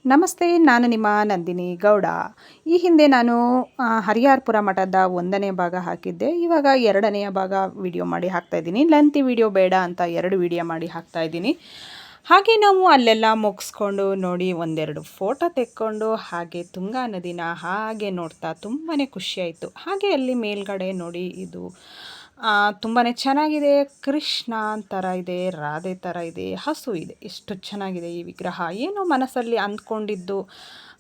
ನಮಸ್ತೆ, ನಾನು ನಿಮ್ಮ ನಂದಿನಿ ಗೌಡ. ಈ ಹಿಂದೆ ನಾನು ಹರಿಹರಪುರ ಮಠದ 1ನೇ ಭಾಗ ಹಾಕಿದ್ದೆ. ಇವಾಗ 2ನೇ ಭಾಗ ವಿಡಿಯೋ ಮಾಡಿ ಹಾಕ್ತಾಯಿದ್ದೀನಿ. ಲೆಂತಿ ವಿಡಿಯೋ ಬೇಡ ಅಂತ 2 ವಿಡಿಯೋ ಮಾಡಿ ಹಾಕ್ತಾಯಿದ್ದೀನಿ. ಹಾಗೆ ನಾವು ಅಲ್ಲೆಲ್ಲ ಮುಗಿಸ್ಕೊಂಡು ನೋಡಿ ಒಂದೆರಡು ಫೋಟೋ ತೆಕ್ಕೊಂಡು ಹಾಗೆ ತುಂಗಾ ನದಿನ ಹಾಗೆ ನೋಡ್ತಾ ತುಂಬಾ ಖುಷಿಯಾಯಿತು. ಹಾಗೆ ಅಲ್ಲಿ ಮೇಲ್ಗಡೆ ನೋಡಿ ಇದು ತುಂಬಾ ಚೆನ್ನಾಗಿದೆ. ಕೃಷ್ಣ ಥರ ಇದೆ, ರಾಧೆ ಥರ ಇದೆ, ಹಸು ಇದೆ. ಎಷ್ಟು ಚೆನ್ನಾಗಿದೆ ಈ ವಿಗ್ರಹ. ಏನೋ ಮನಸ್ಸಲ್ಲಿ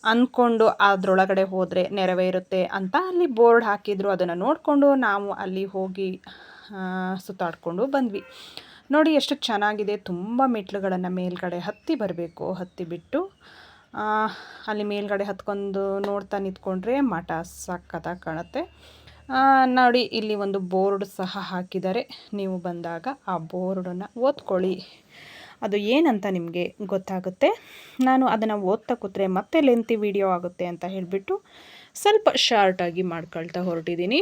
ಅಂದ್ಕೊಂಡು ಅದರೊಳಗಡೆ ಹೋದರೆ ನೆರವೇರುತ್ತೆ ಅಂತ ಅಲ್ಲಿ ಬೋರ್ಡ್ ಹಾಕಿದ್ರು. ಅದನ್ನು ನೋಡಿಕೊಂಡು ನಾವು ಅಲ್ಲಿ ಹೋಗಿ ಸುತ್ತಾಡಿಕೊಂಡು ಬಂದ್ವಿ. ನೋಡಿ ಎಷ್ಟು ಚೆನ್ನಾಗಿದೆ. ತುಂಬ ಮೆಟ್ಲುಗಳನ್ನು ಮೇಲ್ಗಡೆ ಹತ್ತಿ ಬರಬೇಕು. ಹತ್ತಿ ಬಿಟ್ಟು ಅಲ್ಲಿ ಮೇಲ್ಗಡೆ ಹತ್ಕೊಂಡು ನೋಡ್ತಾ ನಿಂತ್ಕೊಂಡ್ರೆ ಮಠ ಸಖತ್ತಾಗಿ ಕಾಣುತ್ತೆ. ನೋಡಿ ಇಲ್ಲಿ ಒಂದು ಬೋರ್ಡ್ ಸಹ ಹಾಕಿದ್ದಾರೆ. ನೀವು ಬಂದಾಗ ಆ ಬೋರ್ಡನ್ನು ಓದ್ಕೊಳ್ಳಿ, ಅದು ಏನಂತ ನಿಮಗೆ ಗೊತ್ತಾಗುತ್ತೆ. ನಾನು ಅದನ್ನು ಓದ್ತಾ ಕೂತ್ರೆ ಮತ್ತೆ ಲೆಂತಿ ವಿಡಿಯೋ ಆಗುತ್ತೆ ಅಂತ ಹೇಳಿಬಿಟ್ಟು ಸ್ವಲ್ಪ ಶಾರ್ಟಾಗಿ ಮಾಡ್ಕೊಳ್ತಾ ಹೊರಟಿದ್ದೀನಿ.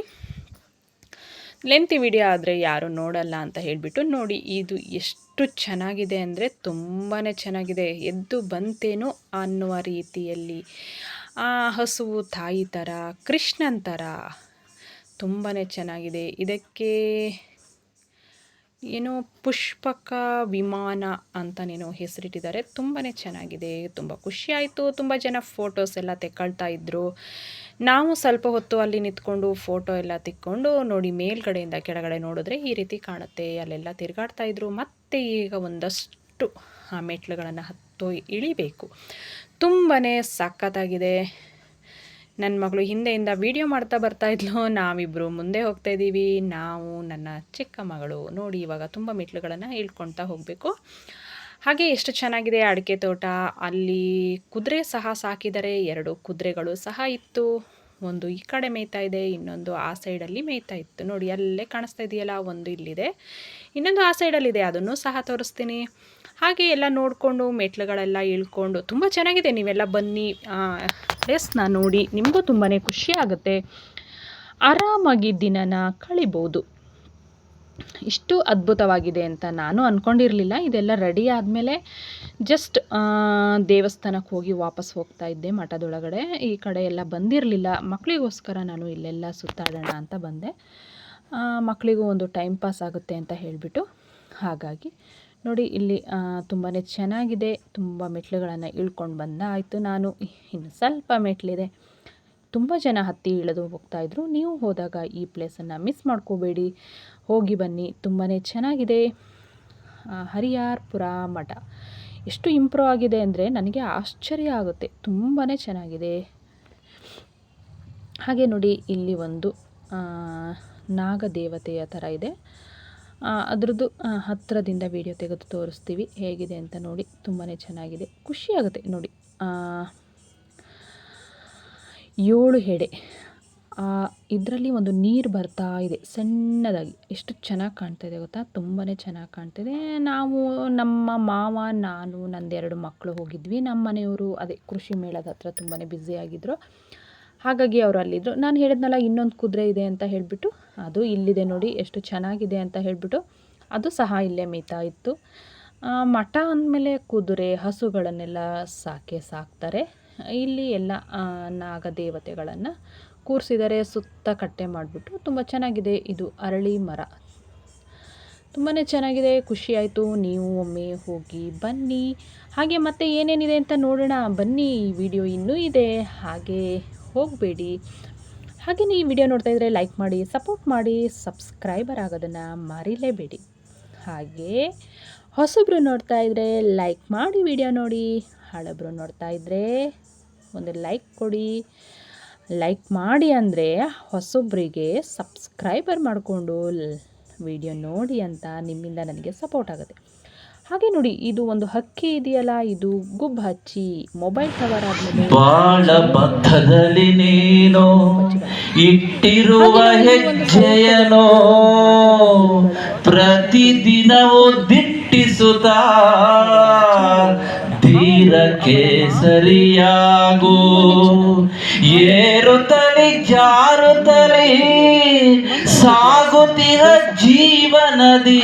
ಲೆಂತಿ ವಿಡಿಯೋ ಆದರೆ ಯಾರು ನೋಡಲ್ಲ ಅಂತ ಹೇಳಿಬಿಟ್ಟು ನೋಡಿ ಇದು ಎಷ್ಟು ಚೆನ್ನಾಗಿದೆ ಅಂದರೆ ತುಂಬಾ ಚೆನ್ನಾಗಿದೆ. ಎದ್ದು ಬಂತೇನೋ ಅನ್ನುವ ರೀತಿಯಲ್ಲಿ ಹಸುವು ತಾಯಿ ಥರ, ಕೃಷ್ಣನ ಥರ ತುಂಬಾ ಚೆನ್ನಾಗಿದೆ. ಇದಕ್ಕೆ ಏನೋ ಪುಷ್ಪಕ ವಿಮಾನ ಅಂತನೇನೋ ಹೆಸರಿಟ್ಟಿದ್ದಾರೆ. ತುಂಬಾ ಚೆನ್ನಾಗಿದೆ. ತುಂಬ ಖುಷಿಯಾಯಿತು. ತುಂಬ ಜನ ಫೋಟೋಸ್ ಎಲ್ಲ ತೆಕ್ಕೊಳ್ತಾ ಇದ್ದರು. ನಾವು ಸ್ವಲ್ಪ ಹೊತ್ತು ಅಲ್ಲಿ ನಿಂತ್ಕೊಂಡು ಫೋಟೋ ಎಲ್ಲ ತೆಕ್ಕೊಂಡು ನೋಡಿ ಮೇಲ್ಗಡೆಯಿಂದ ಕೆಳಗಡೆ ನೋಡಿದ್ರೆ ಈ ರೀತಿ ಕಾಣುತ್ತೆ. ಅಲ್ಲೆಲ್ಲ ತಿರುಗಾಡ್ತಾ ಇದ್ದರು. ಮತ್ತು ಈಗ ಒಂದಷ್ಟು ಮೆಟ್ಲುಗಳನ್ನು ಇಳಿಬೇಕು. ತುಂಬಾ ಸಖತ್ತಾಗಿದೆ. ನನ್ನ ಮಗಳು ಹಿಂದೆಯಿಂದ ವಿಡಿಯೋ ಮಾಡ್ತಾ ಬರ್ತಾಯಿದ್ಲು. ನಾವಿಬ್ಬರು ಮುಂದೆ ಹೋಗ್ತಾಯಿದ್ದೀವಿ. ನಾವು ನನ್ನ ಚಿಕ್ಕ ಮಗಳು ನೋಡಿ ಇವಾಗ ತುಂಬ ಮೆಟ್ಲುಗಳನ್ನು ಇಳ್ಕೊಳ್ತಾ ಹೋಗಬೇಕು. ಹಾಗೆ ಎಷ್ಟು ಚೆನ್ನಾಗಿದೆ ಅಡಿಕೆ ತೋಟ. ಅಲ್ಲಿ ಕುದುರೆ ಸಹ ಸಾಕಿದ್ದಾರೆ. 2 ಕುದುರೆಗಳು ಸಹ ಇತ್ತು. ಒಂದು ಈ ಕಡೆ ಮೇಯ್ತಾ ಇದೆ, ಇನ್ನೊಂದು ಆ ಸೈಡಲ್ಲಿ ಮೇಯ್ತಾ ಇತ್ತು. ನೋಡಿ ಅಲ್ಲೇ ಕಾಣಿಸ್ತಾ ಇದೆಯಲ್ಲ, ಒಂದು ಇಲ್ಲಿದೆ, ಇನ್ನೊಂದು ಆ ಸೈಡಲ್ಲಿದೆ. ಅದನ್ನು ಸಹ ತೋರಿಸ್ತೀನಿ. ಹಾಗೆ ಎಲ್ಲ ನೋಡಿಕೊಂಡು ಮೆಟ್ಲುಗಳೆಲ್ಲ ಇಳ್ಕೊಂಡು ತುಂಬ ಚೆನ್ನಾಗಿದೆ. ನೀವೆಲ್ಲ ಬನ್ನಿ, ಪ್ಲೇಸ್ನ ನೋಡಿ, ನಿಮಗೂ ತುಂಬಾ ಖುಷಿ ಆಗುತ್ತೆ. ಆರಾಮಾಗಿ ದಿನನ ಕಳಿಬೋದು. ಇಷ್ಟು ಅದ್ಭುತವಾಗಿದೆ ಅಂತ ನಾನು ಅಂದ್ಕೊಂಡಿರಲಿಲ್ಲ. ಇದೆಲ್ಲ ರೆಡಿ ಆದಮೇಲೆ ಜಸ್ಟ್ ದೇವಸ್ಥಾನಕ್ಕೆ ಹೋಗಿ ವಾಪಸ್ ಹೋಗ್ತಾ ಇದ್ದೆ ಮಠದೊಳಗಡೆ. ಈ ಕಡೆ ಎಲ್ಲ ಬಂದಿರಲಿಲ್ಲ. ಮಕ್ಕಳಿಗೋಸ್ಕರ ನಾನು ಇಲ್ಲೆಲ್ಲ ಸುತ್ತಾಡೋಣ ಅಂತ ಬಂದೆ. ಮಕ್ಕಳಿಗೂ ಒಂದು ಟೈಮ್ ಪಾಸ್ ಆಗುತ್ತೆ ಅಂತ ಹೇಳಿಬಿಟ್ಟು. ಹಾಗಾಗಿ ನೋಡಿ ಇಲ್ಲಿ ತುಂಬಾ ಚೆನ್ನಾಗಿದೆ. ತುಂಬ ಮೆಟ್ಲುಗಳನ್ನು ಇಳ್ಕೊಂಡು ಬಂದಾಯಿತು. ನಾನು ಇನ್ನು ಸ್ವಲ್ಪ ಮೆಟ್ಲಿದೆ. ತುಂಬ ಜನ ಹತ್ತಿ ಇಳಿದು ಹೋಗ್ತಾಯಿದ್ರು. ನೀವು ಹೋದಾಗ ಈ ಪ್ಲೇಸನ್ನು ಮಿಸ್ ಮಾಡ್ಕೋಬೇಡಿ, ಹೋಗಿ ಬನ್ನಿ. ತುಂಬಾ ಚೆನ್ನಾಗಿದೆ. ಹರಿಹರಪುರ ಮಠ ಎಷ್ಟು ಇಂಪ್ರೂವ್ ಆಗಿದೆ ಅಂದರೆ ನನಗೆ ಆಶ್ಚರ್ಯ ಆಗುತ್ತೆ. ತುಂಬಾ ಚೆನ್ನಾಗಿದೆ. ಹಾಗೆ ನೋಡಿ ಇಲ್ಲಿ ಒಂದು ನಾಗದೇವತೆಯ ಥರ ಇದೆ. ಅದರದ್ದು ಹತ್ತಿರದಿಂದ ವಿಡಿಯೋ ತೆಗೆದು ತೋರಿಸ್ತೀವಿ ಹೇಗಿದೆ ಅಂತ ನೋಡಿ. ತುಂಬಾ ಚೆನ್ನಾಗಿದೆ. ಖುಷಿಯಾಗುತ್ತೆ ನೋಡಿ. 7 ಎಡೆ ಇದರಲ್ಲಿ ಒಂದು ನೀರು ಬರ್ತಾ ಇದೆ ಸಣ್ಣದಾಗಿ. ಎಷ್ಟು ಚೆನ್ನಾಗಿ ಕಾಣ್ತಾ ಇದೆ ಗೊತ್ತಾ. ತುಂಬಾ ಚೆನ್ನಾಗಿ ಕಾಣ್ತಿದೆ. ನಾವು ನಮ್ಮ ಮಾವ, ನಾನು, ನಂದು 2 ಮಕ್ಕಳು ಹೋಗಿದ್ವಿ. ನಮ್ಮ ಮನೆಯವರು ಅದೇ ಕೃಷಿ ಮೇಳದ ಹತ್ರ ತುಂಬಾ ಬ್ಯುಸಿಯಾಗಿದ್ದರು. ಹಾಗಾಗಿ ಅವರು ಅಲ್ಲಿದ್ದರು. ನಾನು ಹೇಳಿದ್ನಲ್ಲ ಇನ್ನೊಂದು ಕುದುರೆ ಇದೆ ಅಂತ ಹೇಳಿಬಿಟ್ಟು, ಅದು ಇಲ್ಲಿದೆ ನೋಡಿ. ಎಷ್ಟು ಚೆನ್ನಾಗಿದೆ ಅಂತ ಹೇಳಿಬಿಟ್ಟು ಅದು ಸಹ ಇಲ್ಲೇ ಮೇಯ್ತಾ ಇತ್ತು. ಮಠ ಅಂದಮೇಲೆ ಕುದುರೆ, ಹಸುಗಳನ್ನೆಲ್ಲ ಸಾಕ್ತಾರೆ. ಇಲ್ಲಿ ಎಲ್ಲ ನಾಗದೇವತೆಗಳನ್ನು ಕೂರಿಸಿದ್ದಾರೆ. ಸುತ್ತ ಕಟ್ಟೆ ಮಾಡಿಬಿಟ್ಟು ತುಂಬ ಚೆನ್ನಾಗಿದೆ. ಇದು ಅರಳಿ ಮರ. ತುಂಬಾ ಚೆನ್ನಾಗಿದೆ. ಖುಷಿಯಾಯಿತು. ನೀವು ಒಮ್ಮೆ ಹೋಗಿ ಬನ್ನಿ. ಹಾಗೆ ಮತ್ತೆ ಏನೇನಿದೆ ಅಂತ ನೋಡೋಣ ಬನ್ನಿ. ಈ ವಿಡಿಯೋ ಇನ್ನೂ ಇದೆ, ಹಾಗೆ ಹೋಗಬೇಡಿ. ಹಾಗೆ ಈ ವಿಡಿಯೋ ನೋಡ್ತಾ ಇದ್ದರೆ ಲೈಕ್ ಮಾಡಿ, ಸಪೋರ್ಟ್ ಮಾಡಿ, ಸಬ್ಸ್ಕ್ರೈಬರ್ ಆಗೋದನ್ನು ಮರಿಲೇಬೇಡಿ. ಹಾಗೆ ಹೊಸಬ್ರು ನೋಡ್ತಾ ಇದ್ದರೆ ಲೈಕ್ ಮಾಡಿ ವಿಡಿಯೋ ನೋಡಿ. ಹಳಬ್ರು ನೋಡ್ತಾ ಇದ್ದರೆ ಒಂದು ಲೈಕ್ ಕೊಡಿ. ಲೈಕ್ ಮಾಡಿ ಅಂದರೆ ಹೊಸಬ್ರಿಗೆ ಸಬ್ಸ್ಕ್ರೈಬರ್ ಮಾಡಿಕೊಂಡು ವಿಡಿಯೋ ನೋಡಿ ಅಂತ ನಿಮ್ಮಿಂದ ನನಗೆ ಸಪೋರ್ಟ್ ಆಗುತ್ತೆ. ಹಾಗೆ ನೋಡಿ ಇದು ಒಂದು ಹಕ್ಕಿ ಇದೆಯಲ್ಲ, ಇದು ಗುಬ್ಬ ಹಚ್ಚಿ ಮೊಬೈಲ್ ಕವರ್ ಆದ್ಮೇಲೆ ಬಾಳ ಪಕ್ಕದಲ್ಲಿ ನೀನು ಇಟ್ಟಿರುವ ಹೆಜ್ಜೆಯನೋ ಪ್ರತಿದಿನವೂ ದಿಟ್ಟಿಸುತ್ತಾ ಧೀರಕ್ಕೆ ಸರಿಯಾಗು. ಏರುತ್ತಲಿ ಜಾರುತ್ತಲಿ ಸಾಗುತ್ತಿರ ಜೀವನದಿ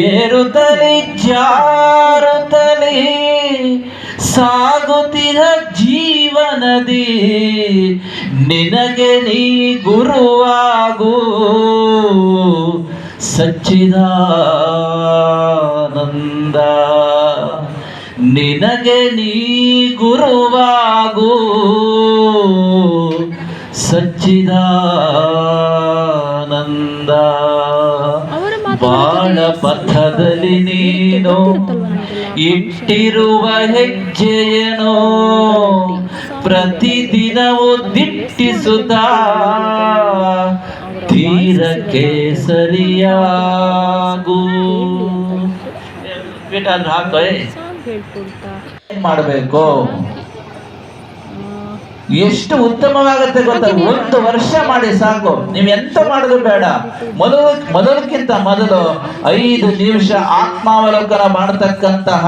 ಏರುತ್ತಲಿ ಜಾರುತ್ತಲಿ ಸಾಗುತ್ತಿರ ಜೀವನದಿ ನಿನಗೆ ನೀ ಗುರುವಾಗು ಸಚ್ಚಿದಾನಂದ. ನಿನಗೆ ನೀ ಗುರುವಾಗು ಸಚ್ಚಿದಾನಂದ. ಬಾಳ ಪಥದಲ್ಲಿ ನೀನು ಇಟ್ಟಿರುವ ಹೆಜ್ಜೆಯನೋ ಪ್ರತಿದಿನವೂ ದಿಟ್ಟಿಸುತ್ತಾ ತೀರಕ್ಕೆ ಸರಿಯಾಗು. ಹಾಕೋ ಮಾಡಬೇಕು. ಎಷ್ಟು ಉತ್ತಮವಾಗುತ್ತೆ ಗೊತ್ತಾ? 1 ವರ್ಷ ಮಾಡಿ ಸಾಕು. ನೀವು ಎಂತ ಮಾಡೋದು ಬೇಡ. ಮೊದಲಕ್ಕಿಂತ ಮೊದಲು 5 ನಿಮಿಷ ಆತ್ಮಾವಲೋಕನ ಮಾಡತಕ್ಕಂತಹ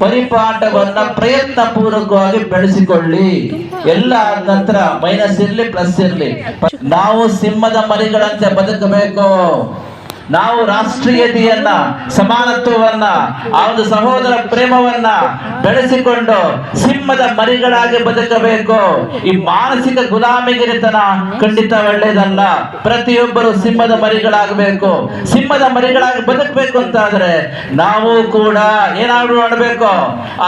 ಪರಿಪಾಠವನ್ನ ಪ್ರಯತ್ನ ಪೂರ್ವಕವಾಗಿ ಬೆಳೆಸಿಕೊಳ್ಳಿ. ಎಲ್ಲ ನಂತರ ಮೈನಸ್ ಇರ್ಲಿ ಪ್ಲಸ್ ಇರ್ಲಿ. ನಾವು ಸಿಂಹದ ಮರಿಗಳಂತೆ ಬದುಕಬೇಕು. ನಾವು ರಾಷ್ಟ್ರೀಯತೆಯನ್ನ, ಸಮಾನತ್ವವನ್ನ, ಆ ಒಂದು ಸಹೋದರ ಪ್ರೇಮವನ್ನ ಬೆಳೆಸಿಕೊಂಡು ಸಿಂಹದ ಮರಿಗಳಾಗಿ ಬದುಕಬೇಕು. ಈ ಮಾನಸಿಕ ಗುಲಾಮಿಗಿರಿತನ ಖಂಡಿತ ಒಳ್ಳೆಯದಲ್ಲ. ಪ್ರತಿಯೊಬ್ಬರು ಸಿಂಹದ ಮರಿಗಳಾಗಬೇಕು. ಸಿಂಹದ ಮರಿಗಳಾಗಿ ಬದುಕಬೇಕು ಅಂತಾದ್ರೆ ನಾವು ಕೂಡ ಏನಾದ್ರು ಮಾಡಬೇಕು,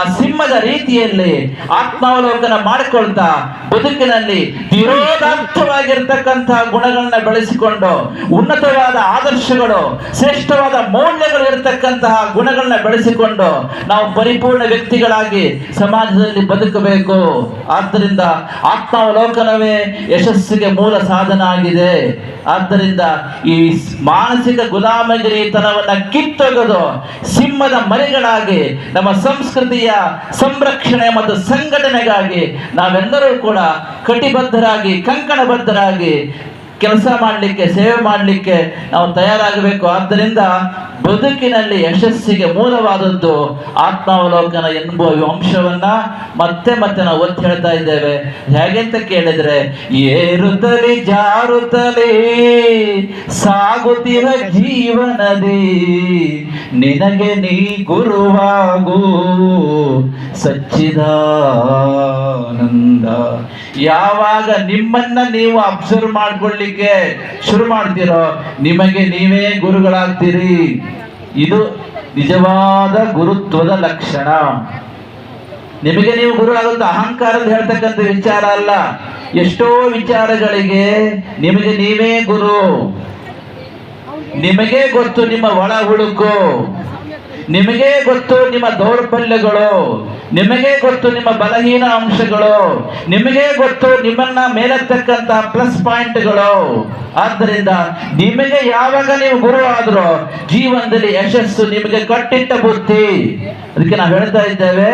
ಆ ಸಿಂಹದ ರೀತಿಯಲ್ಲಿ ಆತ್ಮಾವಲೋಕನ ಮಾಡಿಕೊಳ್ತಾ ಬದುಕಿನಲ್ಲಿ ವಿರೋಧಾರ್ಥವಾಗಿರ್ತಕ್ಕಂತಹ ಗುಣಗಳನ್ನ ಬೆಳೆಸಿಕೊಂಡು ಉನ್ನತವಾದ ಆದರ್ಶಗಳು, ಶ್ರೇಷ್ಠವಾದ ಮೌಲ್ಯಗಳು ಇರತಕ್ಕಂತಹ ಗುಣಗಳನ್ನ ಬೆಳೆಸಿಕೊಂಡು ನಾವು ಪರಿಪೂರ್ಣ ವ್ಯಕ್ತಿಗಳಾಗಿ ಸಮಾಜದಲ್ಲಿ ಬದುಕಬೇಕು. ಆದ್ದರಿಂದ ಆತ್ಮಾವಲೋಕನವೇ ಯಶಸ್ಸಿಗೆ ಮೂಲ ಸಾಧನ ಆಗಿದೆ. ಆದ್ದರಿಂದ ಈ ಮಾನಸಿಕ ಗುಲಾಮಗಿರಿತನವನ್ನ ಕಿತ್ತೊಗೆದು ಸಿಂಹದ ಮರಿಗಳಾಗಿ ನಮ್ಮ ಸಂಸ್ಕೃತಿಯ ಸಂರಕ್ಷಣೆ ಮತ್ತು ಸಂಘಟನೆಗಾಗಿ ನಾವೆಲ್ಲರೂ ಕೂಡ ಕಟಿಬದ್ಧರಾಗಿ, ಕಂಕಣಬದ್ಧರಾಗಿ ಕೆಲಸ ಮಾಡಲಿಕ್ಕೆ, ಸೇವೆ ಮಾಡಲಿಕ್ಕೆ ನಾವು ತಯಾರಾಗಬೇಕು. ಆದ್ದರಿಂದ ಬದುಕಿನಲ್ಲಿ ಯಶಸ್ಸಿಗೆ ಮೂಲವಾದದ್ದು ಆತ್ಮಾವಲೋಕನ ಎನ್ನುವ ಅಂಶವನ್ನ ಮತ್ತೆ ಮತ್ತೆ ನಾವು ಒತ್ತಿ ಹೇಳ್ತಾ ಇದ್ದೇವೆ. ಹೇಗೆಂತ ಕೇಳಿದ್ರೆ, ಏರುತ್ತಲೇ ಜಾರುತ್ತಲೇ ಸಾಗುತ್ತಿರ ಜೀವನದಿ ನಿನಗೆ ನೀ ಗುರುವಾಗು ಸಚ್ಚಿದಾನಂದ. ಯಾವಾಗ ನಿಮ್ಮನ್ನ ನೀವು ಅಬ್ಸರ್ವ್ ಮಾಡ್ಕೊಳ್ಳಿಕ್ಕೆ ಶುರು ಮಾಡ್ತೀರೋ ನಿಮಗೆ ನೀವೇ ಗುರುಗಳಾಗ್ತೀರಿ. ಇದು ನಿಜವಾದ ಗುರುತ್ವದ ಲಕ್ಷಣ. ನಿಮಗೆ ನೀವು ಗುರು ಆಗೋದು ಅಹಂಕಾರದ ಹೇಳ್ತಕ್ಕಂಥ ವಿಚಾರ ಅಲ್ಲ. ಎಷ್ಟೋ ವಿಚಾರಗಳಿಗೆ ನಿಮಗೆ ನೀವೇ ಗುರು. ನಿಮಗೆ ಗೊತ್ತು ನಿಮ್ಮ ಒಳ ಹುಳುಕು, ನಿಮಗೆ ಗೊತ್ತು ನಿಮ್ಮ ದೌರ್ಬಲ್ಯಗಳು, ನಿಮಗೆ ಗೊತ್ತು ನಿಮ್ಮ ಬಲಹೀನ ಅಂಶಗಳು, ನಿಮಗೆ ಗೊತ್ತು ನಿಮ್ಮನ್ನ ಮೇಲೆತ್ತಕ್ಕಂತಹ ಪ್ಲಸ್ ಪಾಯಿಂಟ್ಗಳು. ಆದ್ದರಿಂದ ನಿಮಗೆ ಯಾವಾಗ ನೀವು ಗುರು ಆದ್ರೂ ಜೀವನದಲ್ಲಿ ಯಶಸ್ಸು ನಿಮಗೆ ಕಟ್ಟಿಟ್ಟ ಬುದ್ಧಿ. ಅದಕ್ಕೆ ನಾವು ಹೇಳ್ತಾ ಇದ್ದೇವೆ,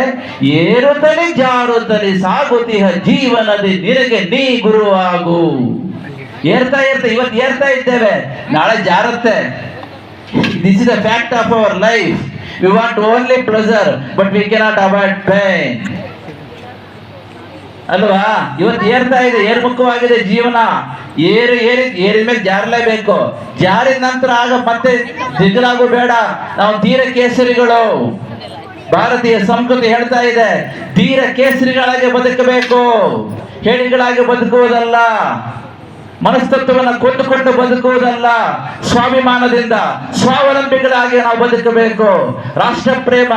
ಏರುತ್ತಲೇ ಜಾರುತ್ತಲೇ ಸಾಗುತ್ತಿಹ ಜೀವನದಿ ನಿನಗೆ ನೀ ಗುರುವಾಗು. ಏರ್ತಾ ಇವತ್ತು ಏರ್ತಾ ಇದ್ದೇವೆ, ನಾಳೆ ಜಾರುತ್ತೆ. This is a fact of our life. We want only pleasure, but we cannot avoid pain. ಅಲ್ವಾ? ಇವತ್ತು ಏರ್ತಾ ಇದೆ, ಏರ್ಮುಖವಾಗಿದೆ ಜೀವನ. ಏರಿದ ಮೇಲೆ ಜಾರಲೇಬೇಕು. ಜಾರಿದ ನಂತರ ಆಗ ಮತ್ತೆ ದಿಗ್ಗಲಾಗು ಬೇಡ. ನಾವು ಧೀರ ಕೇಸರಿಗಳು. ಭಾರತೀಯ ಸಂಸ್ಕೃತಿ ಹೇಳ್ತಾ ಇದೆ, ಧೀರ ಕೇಸರಿಗಳಾಗಿ ಬದುಕಬೇಕು, ಹೇಳಿಗಳಾಗಿ ಬದುಕುವುದಲ್ಲ, ಮನಸ್ತತ್ವವನ್ನು ಕೊಂದುಕೊಂಡು ಬದುಕುವುದಲ್ಲ. ಸ್ವಾಭಿಮಾನದಿಂದ ಸ್ವಾವಲಂಬಿಗಳಾಗಿ ನಾವು ಬದುಕಬೇಕು. ರಾಷ್ಟ್ರ ಪ್ರೇಮ,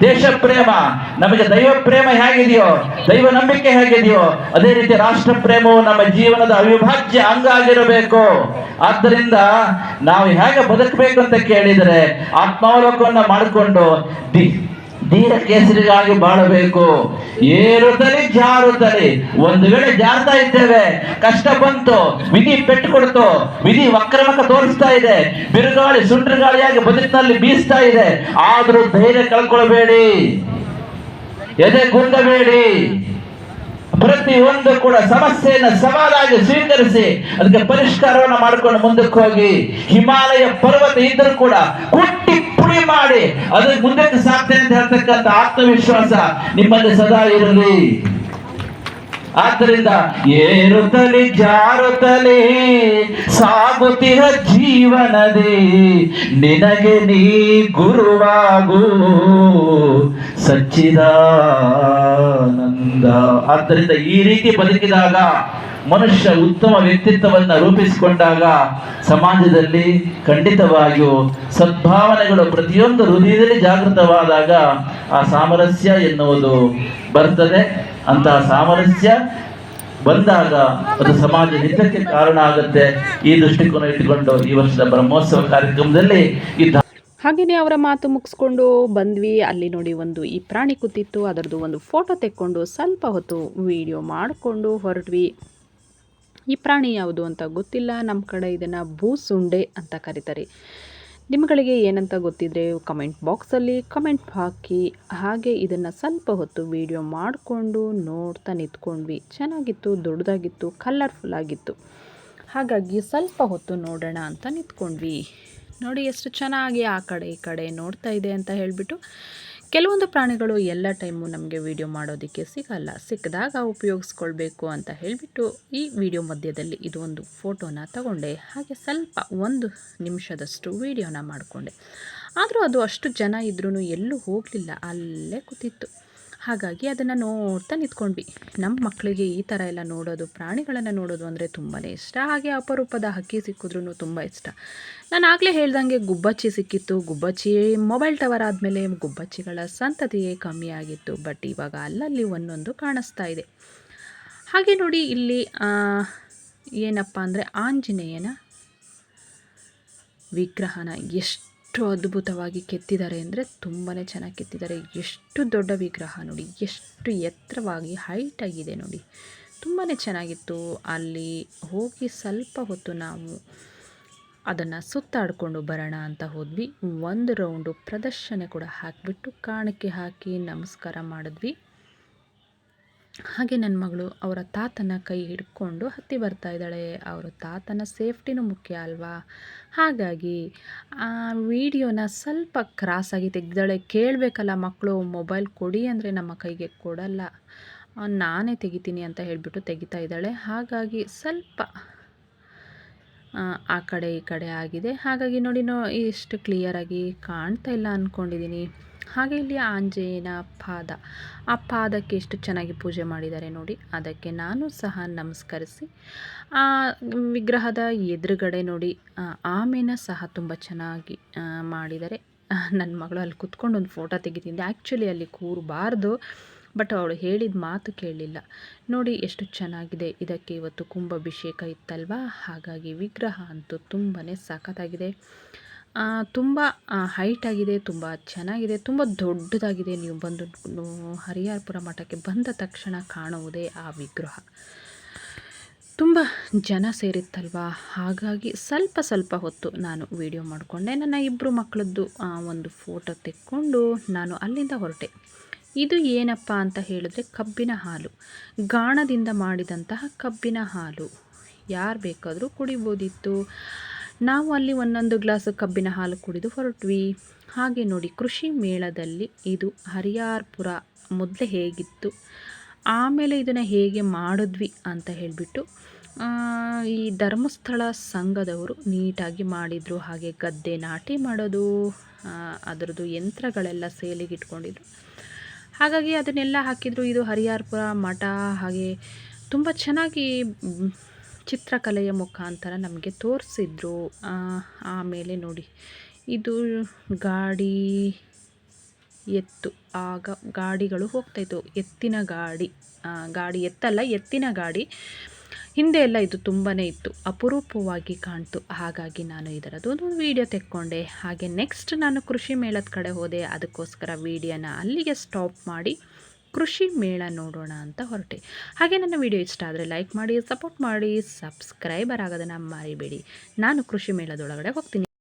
ದೇಶ ಪ್ರೇಮ, ನಮಗೆ ದೈವ ಪ್ರೇಮ ಹೇಗಿದೆಯೋ, ದೈವ ನಂಬಿಕೆ ಹೇಗಿದೆಯೋ ಅದೇ ರೀತಿ ರಾಷ್ಟ್ರ ಪ್ರೇಮವು ನಮ್ಮ ಜೀವನದ ಅವಿಭಾಜ್ಯ ಅಂಗ ಆಗಿರಬೇಕು. ಆದ್ದರಿಂದ ನಾವು ಹೇಗೆ ಬದುಕಬೇಕು ಅಂತ ಕೇಳಿದರೆ ಆತ್ಮಾವಲೋಕವನ್ನು ಮಾಡಿಕೊಂಡು ಧೀರ ಕೇಸರಿಗಾಗಿ ಬಾಳಬೇಕು. ಏರುತ್ತಲೇ ಜಾರುತ್ತಲೇ. ಒಂದು ವೇಳೆ ಜಾರ್ತಾ ಇದ್ದೇವೆ, ಕಷ್ಟ ಬಂತು, ವಿಧಿ ಪೆಟ್ಟು ಕೊಡ್ತು, ವಿಧಿ ವಕ್ರಮುಖ ತೋರಿಸ್ತಾ ಇದೆ, ಬಿರುಗಾಳಿ ಸುಂಟ್ರಗಾಳಿಯಾಗಿ ಬದುಕಿನಲ್ಲಿ ಬೀಸ್ತಾ ಇದೆ, ಆದ್ರೂ ಧೈರ್ಯ ಕಳ್ಕೊಳ್ಬೇಡಿ, ಎದೆ ಗುಂದಬೇಡಿ. ಪ್ರತಿಯೊಂದು ಕೂಡ ಸಮಸ್ಯೆಯನ್ನು ಸವಾಲಾಗಿ ಸ್ವೀಕರಿಸಿ ಅದಕ್ಕೆ ಪರಿಷ್ಕಾರವನ್ನು ಮಾಡಿಕೊಂಡು ಮುಂದಕ್ಕೆ ಹೋಗಿ. ಹಿಮಾಲಯ ಪರ್ವತ ಇದ್ದರೂ ಕೂಡ ಕುಟ್ಟಿ ಪುಡಿ ಮಾಡಿ ಅದಕ್ಕೆ ಮುಂದಕ್ಕೆ ಸಾಕ್ತೇನೆ ಅಂತ ಹೇಳ್ತಕ್ಕಂಥ ಆತ್ಮವಿಶ್ವಾಸ ನಿಮ್ಮಲ್ಲಿ ಸದಾ ಇರಲಿ. ಆದ್ದರಿಂದ ಏರುತ್ತಲೇ ಜಾರುತ್ತಲೇ ಸಾಗುತ್ತಿರ ಜೀವನದಿ ನಿನಗೆ ನೀ ಗುರುವಾಗು ಸಚ್ಚಿದಾನಂದ. ಆದ್ದರಿಂದ ಈ ರೀತಿ ಬದುಕಿದಾಗ ಮನುಷ್ಯ ಉತ್ತಮ ವ್ಯಕ್ತಿತ್ವವನ್ನು ರೂಪಿಸಿಕೊಂಡಾಗ ಸಮಾಜದಲ್ಲಿ ಖಂಡಿತವಾಗಿಯೂ ಸದ್ಭಾವನೆಗಳು ಪ್ರತಿಯೊಂದು ಹೃದಯದಲ್ಲಿ ಜಾಗೃತವಾದಾಗ ಆ ಸಾಮರಸ್ಯ ಎನ್ನುವುದು ಬರ್ತದೆ. ಅಂತಹ ಸಾಮರಸ್ಯ ಬಂದಾಗ ಅದು ಸಮಾಜ ಹಿತಕ್ಕೆ ಕಾರಣ ಆಗುತ್ತೆ. ಈ ದೃಷ್ಟಿಕೋನ ಇಟ್ಟುಕೊಂಡು ಈ ವರ್ಷದ ಬ್ರಹ್ಮೋತ್ಸವ ಕಾರ್ಯಕ್ರಮದಲ್ಲಿ ಹಾಗೆಯೇ ಅವರ ಮಾತು ಮುಗಿಸ್ಕೊಂಡು ಬಂದ್ವಿ. ಅಲ್ಲಿ ನೋಡಿ ಒಂದು ಈ ಪ್ರಾಣಿ ಕೂತಿತ್ತು, ಅದರದ್ದು ಒಂದು ಫೋಟೋ ತೆಕ್ಕೊಂಡು ಸ್ವಲ್ಪ ಹೊತ್ತು ವಿಡಿಯೋ ಮಾಡಿಕೊಂಡು ಹೊರಟ್ವಿ. ಈ ಪ್ರಾಣಿ ಯಾವುದು ಅಂತ ಗೊತ್ತಿಲ್ಲ, ನಮ್ಮ ಕಡೆ ಇದನ್ನು ಬೂಸುಂಡೆ ಅಂತ ಕರೀತಾರೆ. ನಿಮ್ಮಗಳಿಗೆ ಏನಂತ ಗೊತ್ತಿದ್ರೆ ಕಮೆಂಟ್ ಬಾಕ್ಸಲ್ಲಿ ಕಮೆಂಟ್ ಹಾಕಿ. ಹಾಗೆ ಇದನ್ನು ಸ್ವಲ್ಪ ಹೊತ್ತು ವಿಡಿಯೋ ಮಾಡಿಕೊಂಡು ನೋಡ್ತಾ ನಿಂತ್ಕೊಂಡ್ವಿ. ಚೆನ್ನಾಗಿತ್ತು, ದೊಡ್ಡದಾಗಿತ್ತು, ಕಲರ್ಫುಲ್ಲಾಗಿತ್ತು. ಹಾಗಾಗಿ ಸ್ವಲ್ಪ ಹೊತ್ತು ನೋಡೋಣ ಅಂತ ನಿಂತ್ಕೊಂಡ್ವಿ. ನೋಡಿ ಎಷ್ಟು ಚೆನ್ನಾಗಿ ಆ ಕಡೆ ಈ ಕಡೆ ನೋಡ್ತಾ ಇದೆ ಅಂತ ಹೇಳಿಬಿಟ್ಟು. ಕೆಲವೊಂದು ಪ್ರಾಣಿಗಳು ಎಲ್ಲ ಟೈಮು ನಮಗೆ ವಿಡಿಯೋ ಮಾಡೋದಕ್ಕೆ ಸಿಗಲ್ಲ, ಸಿಕ್ಕಿದಾಗ ಉಪಯೋಗಿಸ್ಕೊಳ್ಬೇಕು ಅಂತ ಹೇಳಿಬಿಟ್ಟು ಈ ವಿಡಿಯೋ ಮಧ್ಯದಲ್ಲಿ ಇದು ಒಂದು ಫೋಟೋನ ತಗೊಂಡೆ. ಹಾಗೆ ಸ್ವಲ್ಪ 1 ನಿಮಿಷದಷ್ಟು ವಿಡಿಯೋನ ಮಾಡಿಕೊಂಡೆ. ಆದರೂ ಅದು ಅಷ್ಟು ಜನ ಇದ್ರೂ ಎಲ್ಲೂ ಹೋಗಲಿಲ್ಲ, ಅಲ್ಲೇ ಕೂತಿತ್ತು. ಹಾಗಾಗಿ ಅದನ್ನು ನೋಡ್ತಾ ನಿಂತ್ಕೊಂಡ್ವಿ. ನಮ್ಮ ಮಕ್ಕಳಿಗೆ ಈ ಥರ ಎಲ್ಲ ನೋಡೋದು, ಪ್ರಾಣಿಗಳನ್ನು ನೋಡೋದು ಅಂದರೆ ತುಂಬಾ ಇಷ್ಟ. ಹಾಗೆ ಅಪರೂಪದ ಹಕ್ಕಿ ಸಿಕ್ಕಿದ್ರೂ ತುಂಬ ಇಷ್ಟ. ನಾನು ಆಗಲೇ ಹೇಳ್ದಂಗೆ ಗುಬ್ಬಚ್ಚಿ ಸಿಕ್ಕಿತ್ತು. ಗುಬ್ಬಚ್ಚಿ ಮೊಬೈಲ್ ಟವರ್ ಆದಮೇಲೆ ಗುಬ್ಬಚ್ಚಿಗಳ ಸಂತತಿಯೇ ಕಮ್ಮಿ ಆಗಿತ್ತು. ಬಟ್ ಇವಾಗ ಅಲ್ಲಲ್ಲಿ ಒಂದೊಂದು ಕಾಣಿಸ್ತಾ ಇದೆ. ಹಾಗೆ ನೋಡಿ ಇಲ್ಲಿ ಏನಪ್ಪ ಅಂದರೆ ಆಂಜನೇಯನ ವಿಗ್ರಹನ ಎಷ್ಟು ಅದ್ಭುತವಾಗಿ ಕೆತ್ತಿದ್ದಾರೆ ಅಂದರೆ ತುಂಬಾ ಚೆನ್ನಾಗಿ ಕೆತ್ತಿದ್ದಾರೆ. ಎಷ್ಟು ದೊಡ್ಡ ವಿಗ್ರಹ ನೋಡಿ, ಎಷ್ಟು ಎತ್ತರವಾಗಿ ಹೈಟ್ ಆಗಿದೆ ನೋಡಿ, ತುಂಬಾ ಚೆನ್ನಾಗಿತ್ತು. ಅಲ್ಲಿ ಹೋಗಿ ಸ್ವಲ್ಪ ಹೊತ್ತು ನಾವು ಅದನ್ನು ಸುತ್ತಾಡಿಕೊಂಡು ಬರೋಣ ಅಂತ ಹೋದ್ವಿ. 1 ರೌಂಡು ಪ್ರದರ್ಶನ ಕೂಡ ಹಾಕಿಬಿಟ್ಟು ಕಾಣಿಕೆ ಹಾಕಿ ನಮಸ್ಕಾರ ಮಾಡಿದ್ವಿ. ಹಾಗೆ ನನ್ನ ಮಗಳು ಅವರ ತಾತನ ಕೈ ಹಿಡ್ಕೊಂಡು ಹತ್ತಿ ಬರ್ತಾ ಇದ್ದಾಳೆ. ಅವರ ತಾತನ ಸೇಫ್ಟಿನೂ ಮುಖ್ಯ ಅಲ್ವಾ. ಹಾಗಾಗಿ ಆ ವಿಡಿಯೋನ ಸ್ವಲ್ಪ ಕ್ರಾಸಾಗಿ ತೆಗೆದಾಳೆ. ಕೇಳಬೇಕಲ್ಲ ಮಕ್ಕಳು, ಮೊಬೈಲ್ ಕೊಡಿ ಅಂದರೆ ನಮ್ಮ ಕೈಗೆ ಕೊಡಲ್ಲ, ನಾನೇ ತೆಗಿತೀನಿ ಅಂತ ಹೇಳಿಬಿಟ್ಟು ತೆಗಿತಾ ಇದ್ದಾಳೆ. ಹಾಗಾಗಿ ಸ್ವಲ್ಪ ಆ ಕಡೆ ಈ ಕಡೆ ಆಗಿದೆ. ಹಾಗಾಗಿ ನೋಡಿ ಇಷ್ಟು ಕ್ಲಿಯರಾಗಿ ಕಾಣ್ತಾ ಇಲ್ಲ ಅಂದ್ಕೊಂಡಿದ್ದೀನಿ. ಹಾಗೆ ಇಲ್ಲಿ ಆಂಜನೇಯನ ಪಾದ, ಆ ಪಾದಕ್ಕೆ ಎಷ್ಟು ಚೆನ್ನಾಗಿ ಪೂಜೆ ಮಾಡಿದ್ದಾರೆ ನೋಡಿ. ಅದಕ್ಕೆ ನಾನು ಸಹ ನಮಸ್ಕರಿಸಿ ಆ ವಿಗ್ರಹದ ಎದುರುಗಡೆ ನೋಡಿ ಆಮೆನ ಸಹ ತುಂಬ ಚೆನ್ನಾಗಿ ಮಾಡಿದ್ದಾರೆ. ನನ್ನ ಮಗಳು ಅಲ್ಲಿ ಕುತ್ಕೊಂಡು ಒಂದು ಫೋಟೋ ತೆಗಿತಿದ್ದೆ. ಆ್ಯಕ್ಚುಲಿ ಅಲ್ಲಿ ಕೂರಬಾರ್ದು, ಬಟ್ ಅವಳು ಹೇಳಿದ ಮಾತು ಕೇಳಲಿಲ್ಲ. ನೋಡಿ ಎಷ್ಟು ಚೆನ್ನಾಗಿದೆ. ಇದಕ್ಕೆ ಇವತ್ತು ಕುಂಭಾಭಿಷೇಕ ಇತ್ತಲ್ವ, ಹಾಗಾಗಿ ವಿಗ್ರಹ ಅಂತೂ ತುಂಬಾ ಸಖತ್ತಾಗಿದೆ. ತುಂಬ ಹೈಟ್ ಆಗಿದೆ, ತುಂಬ ಚೆನ್ನಾಗಿದೆ, ತುಂಬ ದೊಡ್ಡದಾಗಿದೆ. ನೀವು ಬಂದು ಹರಿಹರಪುರ ಮಠಕ್ಕೆ ಬಂದ ತಕ್ಷಣ ಕಾಣುವುದೇ ಆ ವಿಗ್ರಹ. ತುಂಬ ಜನ ಸೇರಿತ್ತಲ್ವ, ಹಾಗಾಗಿ ಸ್ವಲ್ಪ ಹೊತ್ತು ನಾನು ವಿಡಿಯೋ ಮಾಡಿಕೊಂಡೆ. ನನ್ನ 2 ಮಕ್ಕಳದ್ದು ಒಂದು ಫೋಟೋ ತೆಕ್ಕೊಂಡು ನಾನು ಅಲ್ಲಿಂದ ಹೊರಟೆ. ಇದು ಏನಪ್ಪ ಅಂತ ಹೇಳಿದ್ರೆ ಕಬ್ಬಿನ ಹಾಲು, ಗಾಣದಿಂದ ಮಾಡಿದಂತಹ ಕಬ್ಬಿನ ಹಾಲು. ಯಾರು ಬೇಕಾದರೂ ಕುಡಿಬೋದಿತ್ತು. ನಾವು ಅಲ್ಲಿ 1 ಗ್ಲಾಸ್ ಕಬ್ಬಿನ ಹಾಲು ಕುಡಿದು ಹೊರಟ್ವಿ. ಹಾಗೆ ನೋಡಿ ಕೃಷಿ ಮೇಳದಲ್ಲಿ ಇದು ಹರಿಹರಪುರ ಮೊದಲೇ ಹೇಗಿತ್ತು, ಆಮೇಲೆ ಇದನ್ನು ಹೇಗೆ ಮಾಡಿದ್ವಿ ಅಂತ ಹೇಳಿಬಿಟ್ಟು ಈ ಧರ್ಮಸ್ಥಳ ಸಂಘದವರು ನೀಟಾಗಿ ಮಾಡಿದರು. ಹಾಗೆ ಗದ್ದೆ ನಾಟಿ ಮಾಡೋದು, ಅದರದ್ದು ಯಂತ್ರಗಳೆಲ್ಲ ಸೇಲಿಗೆ ಇಟ್ಕೊಂಡಿದ್ರು. ಹಾಗಾಗಿ ಅದನ್ನೆಲ್ಲ ಹಾಕಿದರು. ಇದು ಹರಿಹರಪುರ ಮಠ. ಹಾಗೆ ತುಂಬ ಚೆನ್ನಾಗಿ ಚಿತ್ರಕಲೆಯ ಮುಖಾಂತರ ನಮಗೆ ತೋರಿಸಿದ್ರು. ಆಮೇಲೆ ನೋಡಿ ಇದು ಗಾಡಿ ಎತ್ತು, ಆಗ ಗಾಡಿಗಳು ಹೋಗ್ತಾಯಿತ್ತು, ಎತ್ತಿನ ಗಾಡಿ ಎತ್ತಲ್ಲ, ಎತ್ತಿನ ಗಾಡಿ. ಹಿಂದೆ ಎಲ್ಲ ಇದು ತುಂಬಾ ಇತ್ತು, ಅಪರೂಪವಾಗಿ ಕಾಣ್ತು. ಹಾಗಾಗಿ ನಾನು ಇದರದ್ದು ಒಂದು ವಿಡಿಯೋ ತೆಕ್ಕೊಂಡೆ. ಹಾಗೆ ನೆಕ್ಸ್ಟ್ ನಾನು ಕೃಷಿ ಮೇಳದ ಕಡೆ ಹೋದೆ. ಅದಕ್ಕೋಸ್ಕರ ವಿಡಿಯೋನ ಅಲ್ಲಿಗೆ ಸ್ಟಾಪ್ ಮಾಡಿ ಕೃಷಿ ಮೇಳ ನೋಡೋಣ ಅಂತ ಹೊರಟೆ. ಹಾಗೆ ನನ್ನ ವಿಡಿಯೋ ಇಷ್ಟ ಆದರೆ ಲೈಕ್ ಮಾಡಿ, ಸಪೋರ್ಟ್ ಮಾಡಿ, ಸಬ್ಸ್ಕ್ರೈಬರ್ ಆಗೋದನ್ನು ಮರಿಬೇಡಿ. ನಾನು ಕೃಷಿ ಮೇಳದೊಳಗಡೆ ಹೋಗ್ತೀನಿ.